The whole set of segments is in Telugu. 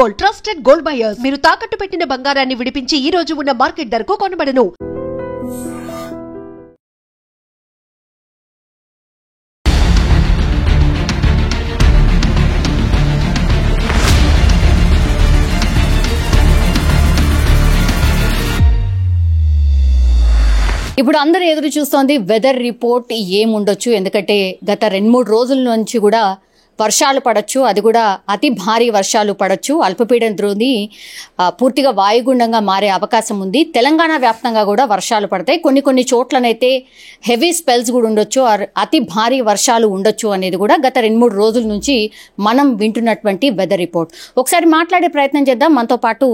Gold, trusted gold buyers. మీరు తాకట్టు పెట్టిన బంగారాన్ని విడిపించి ఈ రోజు ఉన్న మార్కెట్ ధరకు కొనబడును. ఇప్పుడు అందరూ ఎదురు చూస్తోంది వెదర్ రిపోర్ట్ ఏముండొచ్చు. ఎందుకంటే గత 2-3 రోజుల నుంచి కూడా వర్షాలు పడొచ్చు, అది కూడా అతి భారీ వర్షాలు పడొచ్చు. అల్పపీడన ద్రోణి పూర్తిగా వాయుగుండంగా మారే అవకాశం ఉంది. తెలంగాణ వ్యాప్తంగా కూడా వర్షాలు పడతాయి. కొన్ని చోట్లనైతే హెవీ స్పెల్స్ కూడా ఉండొచ్చు, అతి భారీ వర్షాలు ఉండొచ్చు అనేది కూడా గత 2-3 రోజుల నుంచి మనం వింటున్నటువంటి వెదర్ రిపోర్ట్. ఒకసారి మాట్లాడే ప్రయత్నం చేద్దాం. మనతో పాటు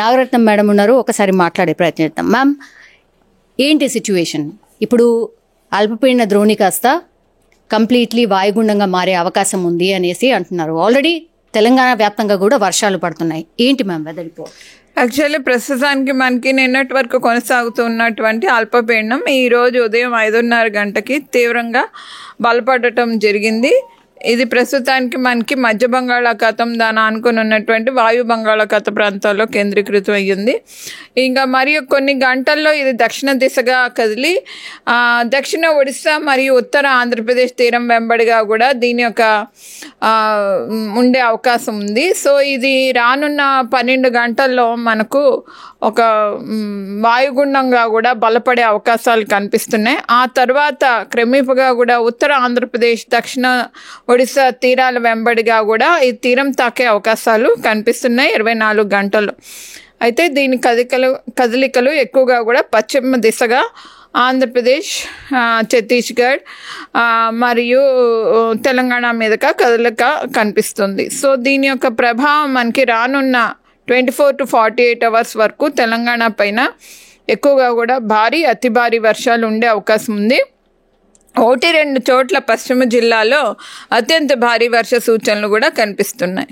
నాగరత్నం మేడం ఉన్నారు, ఒకసారి మాట్లాడే ప్రయత్నం చేద్దాం. మ్యామ్, ఏంటి సిచ్యువేషన్? ఇప్పుడు అల్పపీడన ద్రోణి కాస్త కంప్లీట్లీ వాయుగుండంగా మారే అవకాశం ఉంది అనేసి అంటున్నారు. ఆల్రెడీ తెలంగాణ వ్యాప్తంగా కూడా వర్షాలు పడుతున్నాయి. ఏంటి మ్యామ్ వెదర్ రిపోర్ట్? యాక్చువల్లీ ప్రస్తుతానికి మనకి నిన్నటి వరకు కొనసాగుతున్నటువంటి అల్పపీడనం ఈరోజు ఉదయం 5:30 గంటకి తీవ్రంగా బలపడటం జరిగింది. ఇది ప్రస్తుతానికి మనకి మధ్య బంగాళాఖాతం దాని ఆనుకొని ఉన్నటువంటి వాయు బంగాళాఖాత ప్రాంతాల్లో కేంద్రీకృతం అయ్యింది. ఇంకా మరియు కొన్ని గంటల్లో ఇది దక్షిణ దిశగా కదిలి దక్షిణ ఒడిశా మరియు ఉత్తర ఆంధ్రప్రదేశ్ తీరం వెంబడిగా కూడా దీని యొక్క ఉండే అవకాశం ఉంది. సో ఇది రానున్న 12 గంటల్లో మనకు ఒక వాయుగుండంగా కూడా బలపడే అవకాశాలు కనిపిస్తున్నాయి. ఆ తర్వాత క్రమేపగా కూడా ఉత్తర ఆంధ్రప్రదేశ్ దక్షిణ ఒడిశా తీరాల వెంబడిగా కూడా ఈ తీరం తాకే అవకాశాలు కనిపిస్తున్నాయి 24 గంటలు. అయితే దీని కదలికలు ఎక్కువగా కూడా పశ్చిమ దిశగా ఆంధ్రప్రదేశ్, ఛత్తీస్గఢ్ మరియు తెలంగాణ మీదుగా కదలిక కనిపిస్తుంది. సో దీని యొక్క ప్రభావం మనకి రానున్న 24 to 48 అవర్స్ వరకు తెలంగాణ పైన ఎక్కువగా కూడా భారీ అతి భారీ వర్షాలు ఉండే అవకాశం ఉంది. 1-2 చోట్ల పశ్చిమ జిల్లాలో అత్యంత భారీ వర్ష సూచనలు కూడా కనిపిస్తున్నాయి.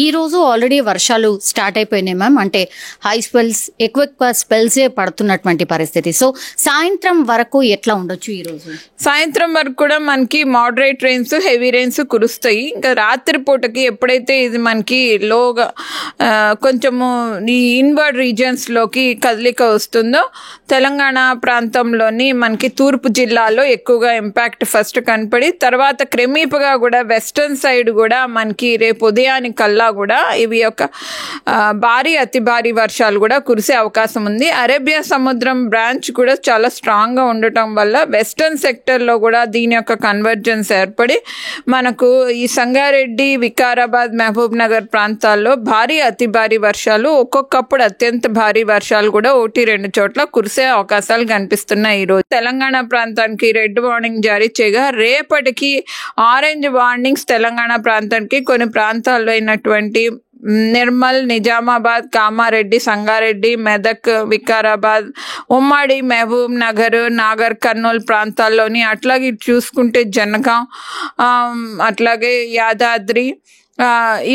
ఈ రోజు ఆల్రెడీ వర్షాలు స్టార్ట్ అయిపోయినాయి మ్యామ్. అంటే హై స్పెల్స్, ఎక్కువ స్పెల్సే పడుతున్నటువంటి పరిస్థితి. సో సాయంత్రం వరకు ఎట్లా ఉండొచ్చు? ఈ రోజు సాయంత్రం వరకు కూడా మనకి మోడరేట్ రెయిన్స్, హెవీ రెయిన్స్ కురుస్తాయి. ఇంకా రాత్రి పూటకి ఎప్పుడైతే ఇది మనకి లోగా కొంచెము ఈ ఇన్వర్డ్ రీజియన్స్లోకి కదలిక వస్తుందో తెలంగాణ ప్రాంతంలోని మనకి తూర్పు జిల్లాలో ఎక్కువగా ఇంపాక్ట్ ఫస్ట్ కనపడి తర్వాత క్రమేపగా కూడా వెస్టర్న్ సైడ్ కూడా మనకి రేపు ఉదయానికల్లా కూడా ఇవి యొక్క భారీ అతి భారీ వర్షాలు కూడా కురిసే అవకాశం ఉంది. అరేబియా సముద్రం బ్రాంచ్ కూడా చాలా స్ట్రాంగ్గా ఉండటం వల్ల వెస్టర్న్ సెక్టర్లో కూడా దీని యొక్క కన్వర్జెన్స్ ఏర్పడి మనకు ఈ సంగారెడ్డి, వికారాబాద్, మహబూబ్ నగర్ ప్రాంతాల్లో భారీ అతి భారీ వర్షాలు, ఒక్కొక్కప్పుడు అత్యంత భారీ వర్షాలు కూడా 1-2 చోట్ల కురిసే అవకాశాలు కనిపిస్తున్నాయి. ఈరోజు తెలంగాణ ప్రాంతానికి రెడ్ వార్నింగ్ జారీ చేయగా రేపటికి ఆరెంజ్ వార్నింగ్స్ తెలంగాణ ప్రాంతానికి కొన్ని ప్రాంతాల్లో అయినటువంటి నిర్మల్, నిజామాబాద్, కామారెడ్డి, సంగారెడ్డి, మెదక్, వికారాబాద్, ఉమ్మడి, మహబూబ్ నగర్, నాగర్ కర్నూలు ప్రాంతాల్లోని, అట్లాగే చూసుకుంటే జనగాం, అట్లాగే యాదాద్రి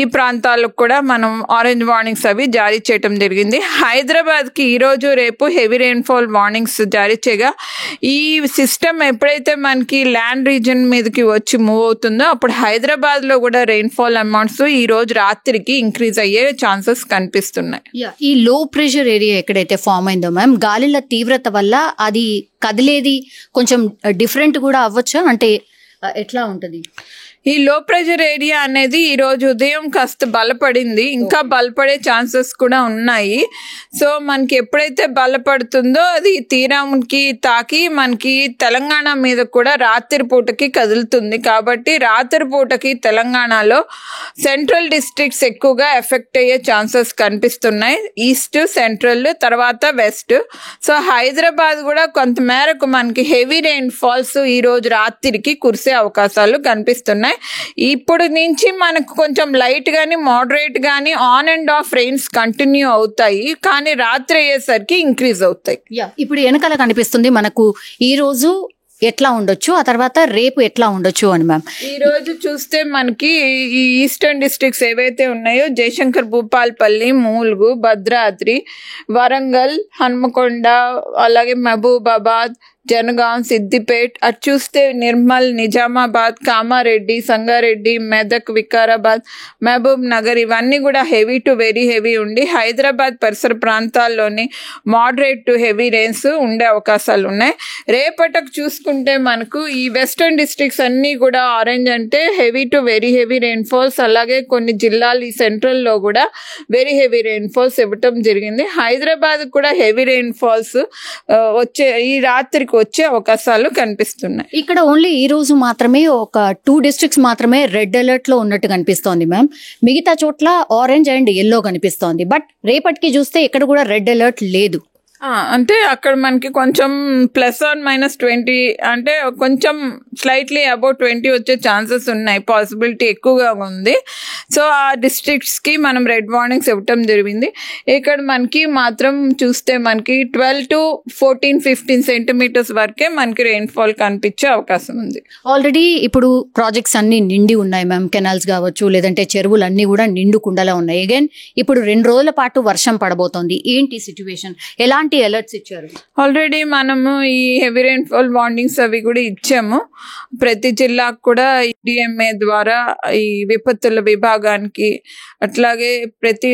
ఈ ప్రాంతాలకు కూడా మనం ఆరెంజ్ వార్నింగ్స్ అవి జారీ చేయటం జరిగింది. హైదరాబాద్కి ఈరోజు రేపు హెవీ రెయిన్ఫాల్ వార్నింగ్స్ జారీ చేయగా ఈ సిస్టమ్ ఎప్పుడైతే మనకి ల్యాండ్ రీజన్ మీదకి వచ్చి మూవ్ అవుతుందో అప్పుడు హైదరాబాద్లో కూడా రెయిన్ఫాల్ అమౌంట్స్ ఈ రోజు రాత్రికి ఇంక్రీజ్ అయ్యే ఛాన్సెస్ కనిపిస్తున్నాయి. ఈ లో ప్రెషర్ ఏరియా ఎక్కడైతే ఫామ్ అయిందో మ్యామ్, గాలిల తీవ్రత వల్ల అది కదిలేది కొంచెం డిఫరెంట్ కూడా అవ్వచ్చా? అంటే ఎట్లా ఉంటుంది? ఈ లో ప్రెషర్ ఏరియా అనేది ఈరోజు ఉదయం కాస్త బలపడింది, ఇంకా బలపడే ఛాన్సెస్ కూడా ఉన్నాయి. సో మనకి ఎప్పుడైతే బలపడుతుందో అది తీరానికి తాకి మనకి తెలంగాణ మీద కూడా రాత్రి పూటకి కదులుతుంది. కాబట్టి రాత్రి పూటకి తెలంగాణలో సెంట్రల్ డిస్ట్రిక్ట్స్ ఎక్కువగా ఎఫెక్ట్ అయ్యే ఛాన్సెస్ కనిపిస్తున్నాయి. ఈస్ట్, సెంట్రల్, తర్వాత వెస్ట్. సో హైదరాబాద్ కూడా కొంతమేరకు మనకి హెవీ రెయిన్ ఫాల్స్ ఈరోజు రాత్రికి కురిసే అవకాశాలు కనిపిస్తున్నాయి. ఇప్పుడు నుంచి మనకు కొంచెం లైట్ గానీ మోడరేట్ గానీ on and of rains continue అవుతాయి, కానీ రాత్రి అయ్యేసరికి ఇంక్రీజ్ అవుతాయి. ఇప్పుడు వెనకాల కనిపిస్తుంది మనకు ఈ రోజు ఎట్లా ఉండొచ్చు, ఆ తర్వాత రేపు ఎట్లా ఉండొచ్చు అని మ్యామ్. ఈ రోజు చూస్తే మనకి ఈ ఈస్టర్న్ డిస్ట్రిక్ట్స్ ఏవైతే ఉన్నాయో జయశంకర్, భూపాల్పల్లి, మూల్గు, భద్రాద్రి, వరంగల్, హన్మకొండ, అలాగే మహబూబాబాద్, జనగాం, సిద్దిపేట్, అటు చూస్తే నిర్మల్, నిజామాబాద్, కామారెడ్డి, సంగారెడ్డి, మెదక్, వికారాబాద్, మహబూబ్ నగర్ ఇవన్నీ కూడా హెవీ టు వెరీ హెవీ ఉండి హైదరాబాద్ పరిసర ప్రాంతాల్లోని మోడరేట్ టు హెవీ రెయిన్స్ ఉండే అవకాశాలు ఉన్నాయి. రేపటికి చూసుకుంటే మనకు ఈ వెస్టర్న్ డిస్ట్రిక్ట్స్ అన్నీ కూడా ఆరెంజ్ అంటే heavy to very heavy rainfalls, అలాగే కొన్ని జిల్లాలు ఈ సెంట్రల్లో కూడా వెరీ హెవీ రెయిన్ఫాల్స్ ఇవ్వటం జరిగింది. హైదరాబాద్ కూడా హెవీ రెయిన్ఫాల్స్ ఈ రాత్రికి వచ్చే అవకాశాలు కనిపిస్తున్నాయి. ఇక్కడ ఓన్లీ ఈ రోజు మాత్రమే ఒక 2 districts మాత్రమే రెడ్ అలర్ట్ లో ఉన్నట్టు కనిపిస్తోంది మ్యామ్. మిగతా చోట్ల ఆరెంజ్ అండ్ ఎల్లో కనిపిస్తోంది. బట్ రేపటికి చూస్తే ఇక్కడ కూడా రెడ్ అలర్ట్ లేదు. అంటే అక్కడ మనకి కొంచెం +or-20 అంటే కొంచెం స్లైట్లీ అబౌట్ 20 వచ్చే ఛాన్సెస్ ఉన్నాయి, పాసిబిలిటీ ఎక్కువగా ఉంది. సో ఆ డిస్ట్రిక్ట్స్కి మనం రెడ్ వార్నింగ్స్ ఇవ్వటం జరిగింది. ఇక్కడ మనకి మాత్రం చూస్తే మనకి 12 to 14-15 సెంటీమీటర్స్ వరకే మనకి రెయిన్ఫాల్ కనిపించే అవకాశం ఉంది. ఆల్రెడీ ఇప్పుడు ప్రాజెక్ట్స్ అన్ని నిండి ఉన్నాయి మ్యామ్. కెనాల్స్ కావచ్చు, లేదంటే చెరువులు అన్ని కూడా నిండు కుండలా ఉన్నాయి. అగైన్ ఇప్పుడు 2 రోజుల పాటు వర్షం పడబోతోంది. ఏంటి సిచ్యువేషన్? ఎలాంటి అలర్ట్స్ ఇచ్చారు? ఆల్రెడీ మనము ఈ హెవీ రెయిన్ఫాల్ వార్నింగ్స్ అవి కూడా ఇచ్చాము. ప్రతి జిల్లాకు కూడా డిఎంఏ ద్వారా ఈ విపత్తుల విభాగానికి, అట్లాగే ప్రతి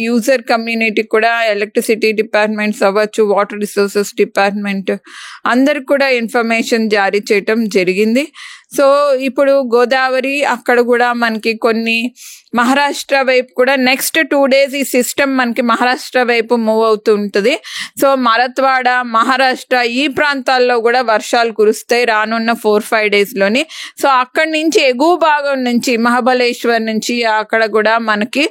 యూజర్ కమ్యూనిటీకి కూడా ఎలక్ట్రిసిటీ డిపార్ట్మెంట్స్ అవ్వచ్చు, వాటర్ రిసోర్సెస్ డిపార్ట్మెంట్ అందరికి కూడా ఇన్ఫర్మేషన్ జారీ చేయటం జరిగింది. సో ఇప్పుడు గోదావరి అక్కడ కూడా మనకి కొన్ని మహారాష్ట్ర వైపు కూడా నెక్స్ట్ 2 days ఈ సిస్టమ్ మనకి మహారాష్ట్ర వైపు మూవ్ అవుతూ ఉంటుంది. సో మరత్వాడ, మహారాష్ట్ర ఈ ప్రాంతాల్లో కూడా వర్షాలు కురుస్తాయి రానున్న 4-5 daysలోని. సో అక్కడి నుంచి ఎగువ భాగం నుంచి మహాబలేశ్వర్ నుంచి అక్కడ కూడా మనకి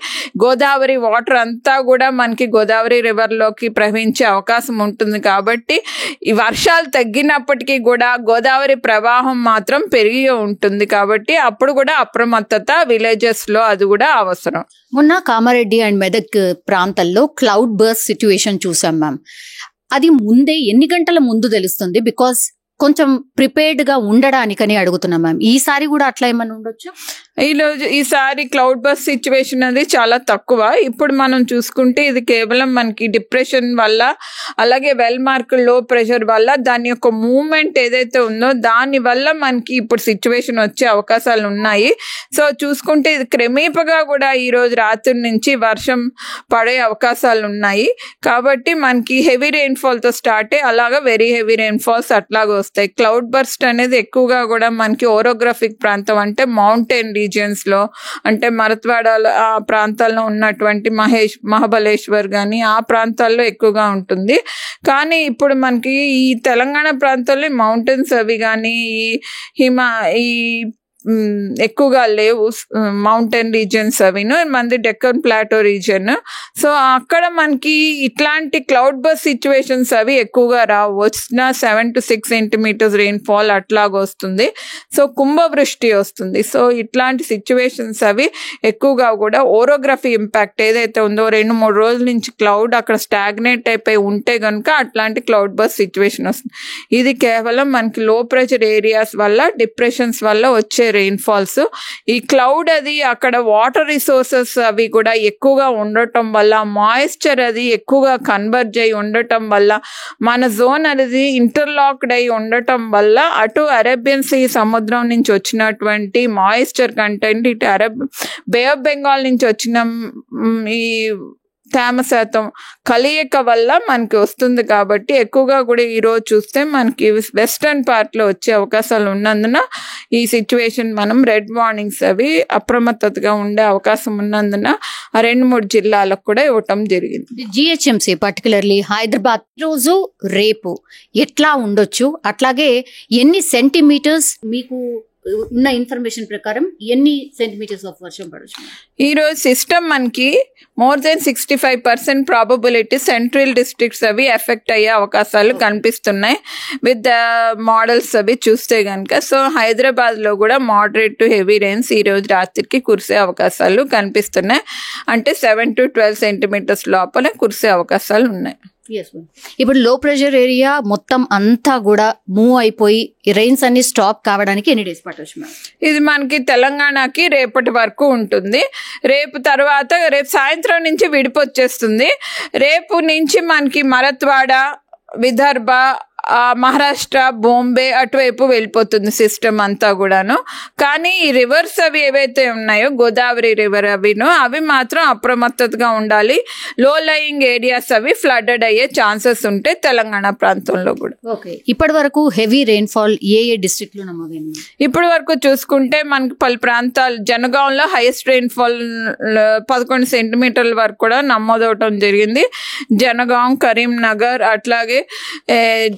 గోదావరి వాటర్ అంతా కూడా మనకి గోదావరి రివర్లోకి ప్రవహించే అవకాశం ఉంటుంది. కాబట్టి ఈ వర్షాలు తగ్గినప్పటికీ కూడా గోదావరి ప్రవాహం మాత్రం పెరిగి ఉంటుంది. కాబట్టి అప్పుడు కూడా అప్రమత్తత విలేజెస్ లో అది కూడా అవసరం. మొన్న కామారెడ్డి అండ్ మెదక్ ప్రాంతాల్లో క్లౌడ్ బర్స్ట్ సిచ్యువేషన్ చూసాం మ్యామ్. అది ముందే ఎన్ని గంటల ముందు తెలుస్తుంది? బికాస్ కొంచెం ప్రిపేర్డ్ గా ఉండడానికని అడుగుతున్నాం మ్యామ్. ఈసారి కూడా అట్లా ఏమైనా ఉండొచ్చు? ఈసారి క్లౌడ్ బర్స్ట్ సిచ్యువేషన్ అనేది చాలా తక్కువ. ఇప్పుడు మనం చూసుకుంటే ఇది కేవలం మనకి డిప్రెషన్ వల్ల, అలాగే వెల్ మార్క్ లో ప్రెషర్ వల్ల దాని యొక్క మూవ్మెంట్ ఏదైతే ఉందో దాని వల్ల మనకి ఇప్పుడు సిచ్యువేషన్ వచ్చే అవకాశాలు ఉన్నాయి. సో చూసుకుంటే ఇది క్రమేపగా కూడా ఈ రోజు రాత్రి నుంచి వర్షం పడే అవకాశాలు ఉన్నాయి. కాబట్టి మనకి హెవీ రెయిన్ఫాల్ తో స్టార్ట్ అయ్యి అలాగా వెరీ హెవీ రెయిన్ఫాల్స్ అట్లాగా వస్తాయి. క్లౌడ్ బర్స్ట్ అనేది ఎక్కువగా కూడా మనకి ఓరోగ్రఫిక్ ప్రాంతం అంటే మౌంటైన్ రీజియన్స్ లో, అంటే మరత్వాడ ఆ ప్రాంతాల్లో ఉన్నటువంటి మహాబలేశ్వర్ కానీ ఆ ప్రాంతాల్లో ఎక్కువగా ఉంటుంది. కానీ ఇప్పుడు మనకి ఈ తెలంగాణ ప్రాంతాల్లో మౌంటైన్స్ అవి కానీ ఈ ఎక్కువగా లేవు, మౌంటైన్ రీజియన్స్ అవిను, మంది డెక్కన్ ప్లాటో రీజియన్. సో అక్కడ మనకి ఇట్లాంటి క్లౌడ్ బర్స్ట్ సిచ్యువేషన్స్ అవి ఎక్కువగా రావు. వచ్చిన 7 to 6 సెంటీమీటర్స్ రెయిన్ఫాల్ అట్లాగ వస్తుంది. సో కుంభవృష్టి వస్తుంది. సో ఇట్లాంటి సిచ్యువేషన్స్ అవి ఎక్కువగా కూడా ఓరోగ్రఫీ ఇంపాక్ట్ ఏదైతే ఉందో 2-3 రోజుల నుంచి క్లౌడ్ అక్కడ స్టాగ్నేట్ అయిపోయి ఉంటే కనుక అట్లాంటి క్లౌడ్ బర్స్ట్ సిచ్యువేషన్ వస్తుంది. ఇది కేవలం మనకి లో ప్రెషర్ ఏరియాస్ వల్ల, డిప్రెషన్స్ వల్ల వచ్చే రెయిన్ఫాల్స్. ఈ క్లౌడ్ అది అక్కడ వాటర్ రిసోర్సెస్ అవి కూడా ఎక్కువగా ఉండటం వల్ల, మాయిశ్చర్ అది ఎక్కువగా కన్వర్జ్ అయి ఉండటం వల్ల, మన జోన్ అనేది ఇంటర్లాక్డ్ అయి ఉండటం వల్ల అటు అరేబియన్ సీ సముద్రం నుంచి వచ్చినటువంటి మాయిశ్చర్ కంటెంట్, ఇటు బే ఆఫ్ బెంగాల్ నుంచి వచ్చిన ఈ తేమ శాతం కలయిక వల్ల మనకి వస్తుంది. కాబట్టి ఎక్కువగా కూడా ఈరోజు చూస్తే మనకి వెస్టర్న్ పార్ట్లో వచ్చే అవకాశాలు ఉన్నందున ఈ సిచ్యువేషన్ మనం రెడ్ వార్నింగ్స్ అవి అప్రమత్తతగా ఉండే అవకాశం ఉన్నందున ఆ 2-3 జిల్లాలకు కూడా ఇవ్వటం జరిగింది. జిహెచ్ఎంసీ పర్టికులర్లీ హైదరాబాద్ రోజు రేపు ఎట్లా ఉండొచ్చు, అట్లాగే ఎన్ని సెంటీమీటర్స్ మీకు ఉన్న ఇన్ఫర్మేషన్ ప్రకారం ఎన్ని సెంటీమీటర్స్ ఆఫ్ వర్షం పడవచ్చు? ఈరోజు సిస్టమ్ మనకి more than 65% probability central districts అవి ఎఫెక్ట్ అయ్యే అవకాశాలు కనిపిస్తున్నాయి విత్ ద మోడల్స్ అవి చూస్తే కనుక. సో హైదరాబాద్లో కూడా మోడరేట్ టు హెవీ రెయిన్స్ ఈ రోజు రాత్రికి కురిసే అవకాశాలు కనిపిస్తున్నాయి. అంటే 7 to 12 సెంటీమీటర్స్ లోపల కురిసే అవకాశాలు ఉన్నాయి. ఇప్పుడు లో ప్రెషర్ ఏరియా మొత్తం అంతా కూడా మూవ్ అయిపోయి రెయిన్స్ అన్ని స్టాప్ కావడానికి ఎన్ని డేస్ పట్టవచ్చు మ్యామ్? ఇది మనకి తెలంగాణకి రేపటి వరకు ఉంటుంది. రేపు సాయంత్రం నుంచి విడిపొచ్చేస్తుంది. రేపు నుంచి మనకి మరత్వాడ, విదర్భ, మహారాష్ట్ర, బాంబే అటువైపు వెళ్ళిపోతుంది సిస్టమ్ అంతా కూడాను. కానీ ఈ రివర్స్ అవి ఏవైతే ఉన్నాయో గోదావరి రివర్ అవి మాత్రం అప్రమత్తతగా ఉండాలి. లో లయింగ్ ఏరియాస్ అవి ఫ్లడెడ్ అయ్యే ఛాన్సెస్ ఉంటాయి తెలంగాణ ప్రాంతంలో కూడా. ఇప్పటి వరకు హెవీ రెయిన్ఫాల్ ఏ డిస్ట్రిక్ట్ లో నమోదైంది? ఇప్పటి వరకు చూసుకుంటే మనకి పలు ప్రాంతాలు, జనగాంలో హైయెస్ట్ రెయిన్ఫాల్ 11 సెంటీమీటర్ల వరకు కూడా నమోదవటం జరిగింది. జనగాం, కరీంనగర్, అట్లాగే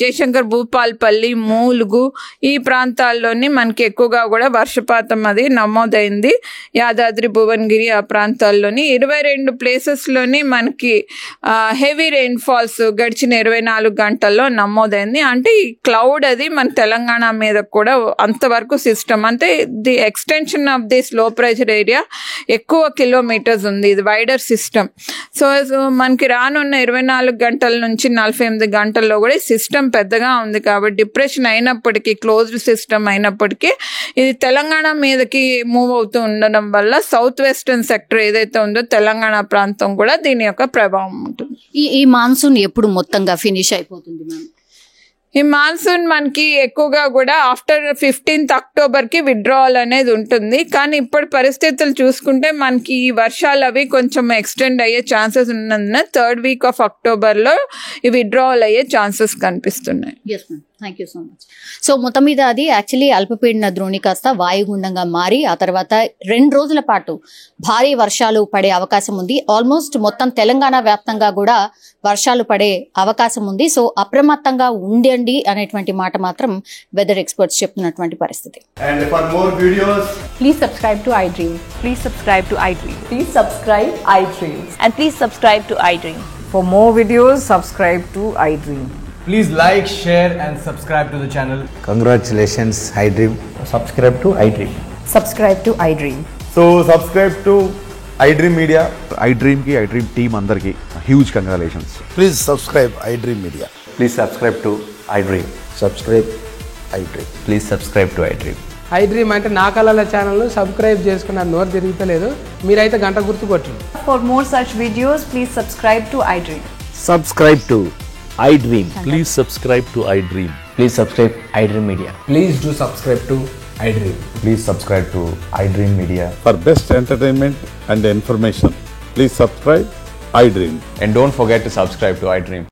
జయశంకర్ భూపాల్పల్లి, మూలుగు ఈ ప్రాంతాల్లోని మనకి ఎక్కువగా కూడా వర్షపాతం అది నమోదైంది. యాదాద్రి, భువనగిరి ఆ ప్రాంతాల్లోని 22 ప్లేసెస్లోని మనకి హెవీ రెయిన్ఫాల్స్ గడిచిన 24 గంటల్లో నమోదైంది. అంటే ఈ క్లౌడ్ అది మన తెలంగాణ మీద కూడా అంతవరకు సిస్టమ్, అంటే ది ఎక్స్టెన్షన్ ఆఫ్ దిస్ లో ప్రెషర్ ఏరియా ఎక్కువ కిలోమీటర్స్ ఉంది. ఇది వైడర్ సిస్టమ్. సో మనకి రానున్న 24 గంటల నుంచి 48 గంటల్లో కూడా ఈ సిస్టమ్ పెద్దగా ఉంది కాబట్టి డిప్రెషన్ అయినప్పటికీ, క్లోజ్డ్ సిస్టమ్ అయినప్పటికీ ఇది తెలంగాణ మీదకి మూవ్ అవుతూ ఉండడం వల్ల సౌత్ వెస్టర్న్ సెక్టర్ ఏదైతే ఉందో తెలంగాణ ప్రాంతం కూడా దీని యొక్క ప్రభావం ఉంటుంది. ఈ మాన్సూన్ ఎప్పుడు మొత్తంగా ఫినిష్ అయిపోతుంది మ్యామ్? ఈ మాన్సూన్ మనకి ఎక్కువగా కూడా ఆఫ్టర్ 15th అక్టోబర్కి విత్డ్రావల్ అనేది ఉంటుంది. కానీ ఇప్పటి పరిస్థితులు చూసుకుంటే మనకి ఈ వర్షాలు అవి కొంచెం ఎక్స్టెండ్ అయ్యే ఛాన్సెస్ ఉన్నందున 3rd week of అక్టోబర్లో ఈ విత్డ్రావల్ అయ్యే ఛాన్సెస్ కనిపిస్తున్నాయి. Thank you so much. So మొత్తం మీద అది యాక్చువల్లీ అల్పపీడన ద్రోణి కాస్త వాయుగుండంగా మారి ఆ తర్వాత 2 రోజుల పాటు భారీ వర్షాలు పడే అవకాశం ఉంది. ఆల్మోస్ట్ మొత్తం తెలంగాణ వ్యాప్తంగా కూడా వర్షాలు పడే అవకాశం ఉంది. సో అప్రమత్తంగా ఉండండి అనేటువంటి మాట మాత్రం వెదర్ ఎక్స్పర్ట్స్ చెప్తున్నటువంటి పరిస్థితి. And for more videos, Please subscribe to iDream. Please subscribe to iDream. Please subscribe iDream. And please subscribe to iDream. For more videos, subscribe to iDream. please like, share and subscribe to the channel. Congratulations, iDream. Subscribe to iDream. Subscribe to iDream. So subscribe to iDream Media. iDream की iDream team अंदर की huge congratulations. Please subscribe iDream Media. Please subscribe to iDream. Subscribe iDream. Please subscribe to iDream. iDream అంటే నా కళల ఛానల్ సబ్స్క్రైబ్ చేసుకున్న నోరు తిరుగుతలేదు, మీరైతే గంట గుర్తు కొట్టండి. For more such videos, please subscribe to iDream. Subscribe to iDream. Please subscribe to iDream. Please subscribe iDream Media. Please do subscribe to iDream. Please subscribe to iDream Media. For best entertainment and information, please subscribe iDream. And don't forget to subscribe to iDream.